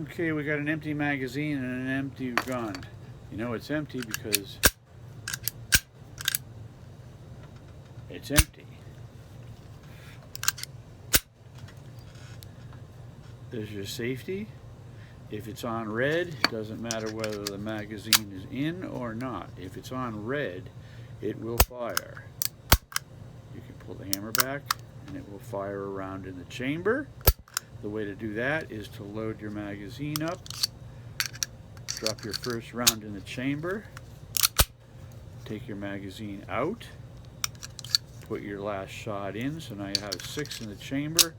Okay, we got an empty magazine and an empty gun. You know it's empty because it's empty. There's your safety. If it's on red, it doesn't matter whether the magazine is in or not. If it's on red, it will fire. You can pull the hammer back and it will fire around in the chamber. The way to do that is to load your magazine up, drop your first round in the chamber, take your magazine out, put your last shot in. So now you have 6 in the chamber,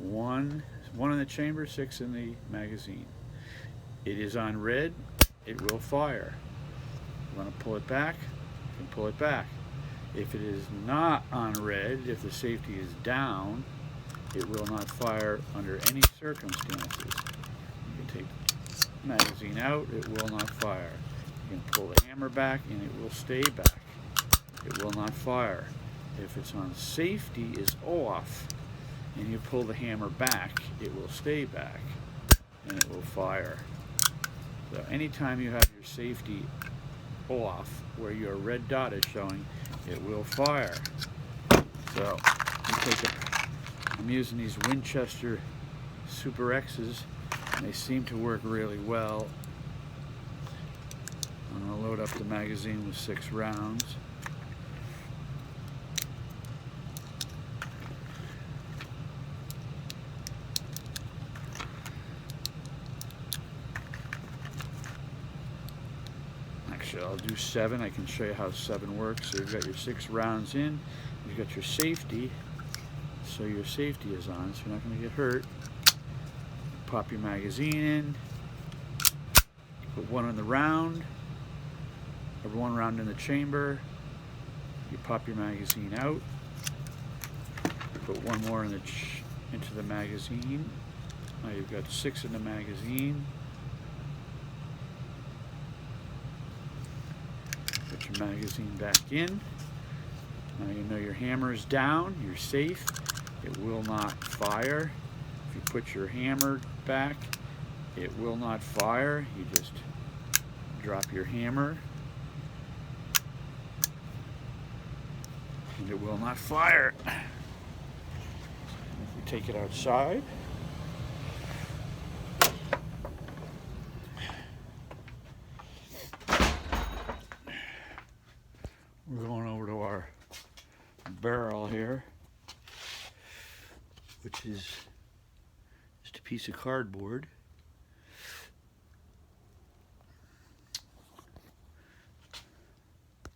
one in the chamber, 6 in the magazine. It is on red, it will fire. You want to pull it back, you can pull it back. If it is not on red, if the safety is down, it will not fire under any circumstances. You can take the magazine out, it will not fire. You can pull the hammer back and it will stay back. It will not fire. If it's on safety is off and you pull the hammer back, it will stay back and it will fire. So anytime you have your safety off where your red dot is showing, it will fire. So you take I'm using these Winchester Super X's and they seem to work really well. I'm going to load up the magazine with 6 rounds. Actually, I'll do 7. I can show you how 7 works. So you've got your 6 rounds in, you've got your safety. So your safety is on, so you're not going to get hurt. Pop your magazine in. You put 1 in the round, or 1 round in the chamber. You pop your magazine out. You put 1 more in into the magazine. Now you've got 6 in the magazine. Put your magazine back in. Now you know your hammer is down, you're safe. It will not fire. If you put your hammer back, it will not fire. You just drop your hammer and it will not fire. If we take it outside, we're going over to our barrel here, which is just a piece of cardboard.